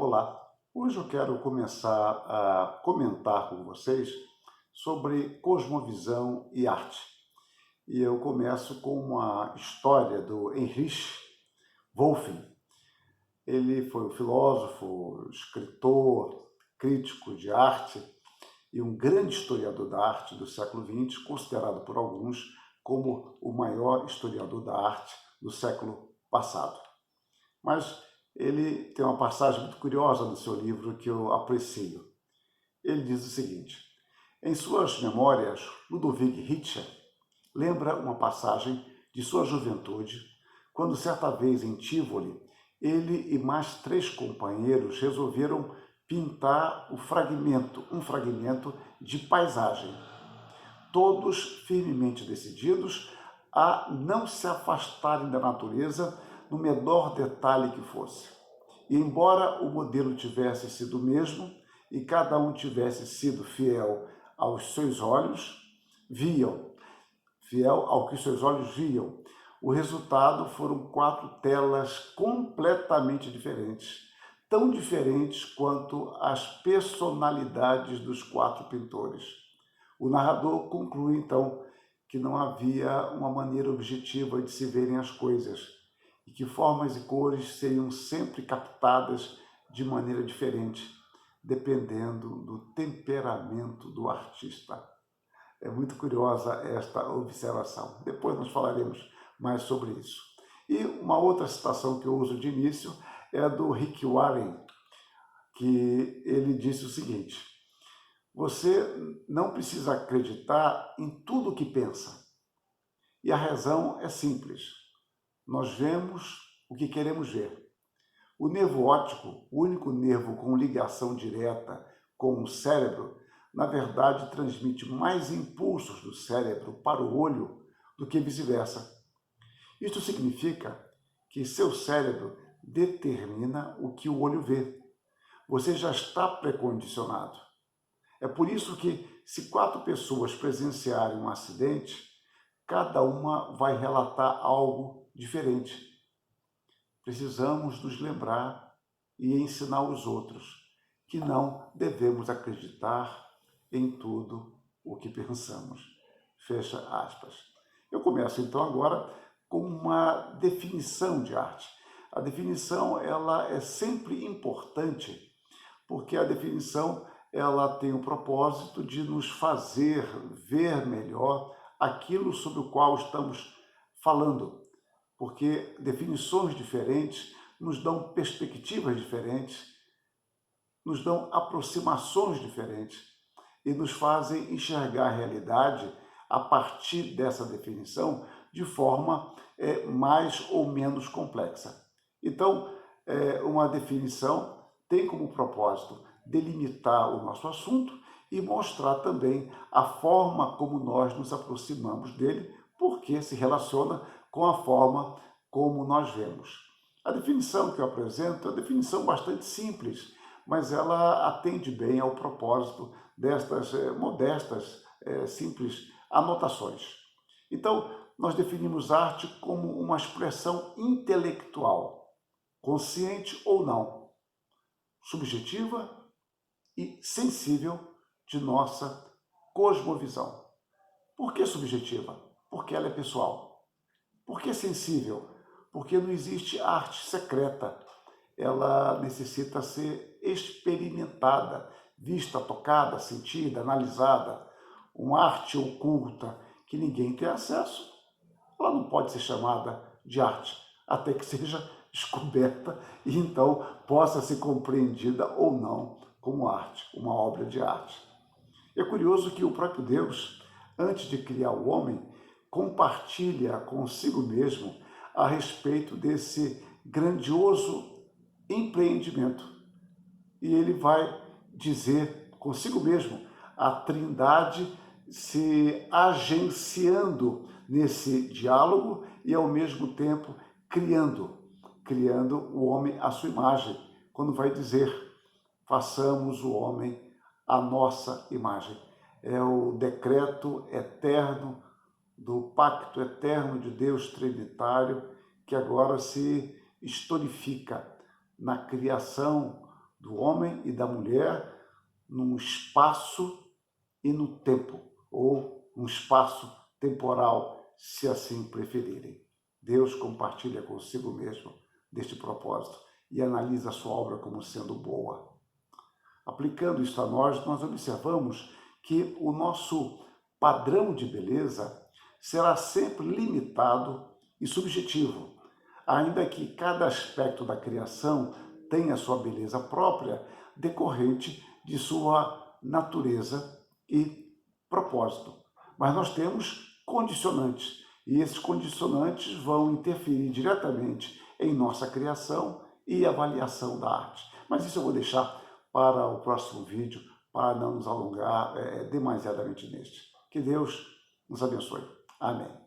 Olá, hoje eu quero começar a comentar com vocês sobre cosmovisão e arte. E eu começo com uma história do Heinrich Wolffing. Ele foi um filósofo, escritor, crítico de arte e um grande historiador da arte do século XX, considerado por alguns como o maior historiador da arte do século passado. Mas ele tem uma passagem muito curiosa no seu livro que eu aprecio. Ele diz o seguinte: em suas memórias, Ludovic Ritcher lembra uma passagem de sua juventude, quando certa vez em Tivoli, ele e mais 3 companheiros resolveram pintar um fragmento de paisagem, todos firmemente decididos a não se afastarem da natureza no menor detalhe que fosse. E embora o modelo tivesse sido o mesmo e cada um tivesse sido fiel aos seus olhos, fiel ao que seus olhos viam, o resultado foram 4 telas completamente diferentes, tão diferentes quanto as personalidades dos 4 pintores. O narrador conclui, então, que não havia uma maneira objetiva de se verem as coisas e que formas e cores seriam sempre captadas de maneira diferente, dependendo do temperamento do artista. É muito curiosa esta observação. Depois nós falaremos mais sobre isso. E uma outra citação que eu uso de início é do Rick Warren, que ele disse o seguinte: você não precisa acreditar em tudo o que pensa. E a razão é simples. Nós vemos o que queremos ver. O nervo óptico, o único nervo com ligação direta com o cérebro, na verdade transmite mais impulsos do cérebro para o olho do que vice-versa. Isto significa que seu cérebro determina o que o olho vê. Você já está precondicionado. É por isso que, se 4 pessoas presenciarem um acidente, cada uma vai relatar algo diferente. Precisamos nos lembrar e ensinar os outros que não devemos acreditar em tudo o que pensamos. Fecha aspas. Eu começo então agora com uma definição de arte. A definição ela é sempre importante, porque a definição ela tem o propósito de nos fazer ver melhor aquilo sobre o qual estamos falando, porque definições diferentes nos dão perspectivas diferentes, nos dão aproximações diferentes e nos fazem enxergar a realidade a partir dessa definição de forma mais ou menos complexa. Então, uma definição tem como propósito delimitar o nosso assunto e mostrar também a forma como nós nos aproximamos dele, porque se relaciona com a forma como nós vemos. A definição que eu apresento é uma definição bastante simples, mas ela atende bem ao propósito destas modestas, simples anotações. Então, nós definimos arte como uma expressão intelectual, consciente ou não, subjetiva e sensível de nossa cosmovisão. Por que subjetiva? Porque ela é pessoal. Por que sensível? Porque não existe arte secreta. Ela necessita ser experimentada, vista, tocada, sentida, analisada. Uma arte oculta que ninguém tem acesso, ela não pode ser chamada de arte, até que seja descoberta e então possa ser compreendida ou não como arte, uma obra de arte. É curioso que o próprio Deus, antes de criar o homem, compartilha consigo mesmo a respeito desse grandioso empreendimento. E ele vai dizer consigo mesmo, a Trindade se agenciando nesse diálogo e ao mesmo tempo criando o homem à sua imagem, quando vai dizer: façamos o homem à nossa imagem. É o decreto eterno do pacto eterno de Deus Trinitário que agora se historifica na criação do homem e da mulher num espaço e no tempo, ou um espaço temporal, se assim preferirem. Deus compartilha consigo mesmo deste propósito e analisa a sua obra como sendo boa. Aplicando isso a nós observamos que o nosso padrão de beleza será sempre limitado e subjetivo, ainda que cada aspecto da criação tenha sua beleza própria, decorrente de sua natureza e propósito. Mas nós temos condicionantes, e esses condicionantes vão interferir diretamente em nossa criação e avaliação da arte. Mas isso eu vou deixar para o próximo vídeo, para não nos alongar demasiadamente neste. Que Deus nos abençoe. Amém.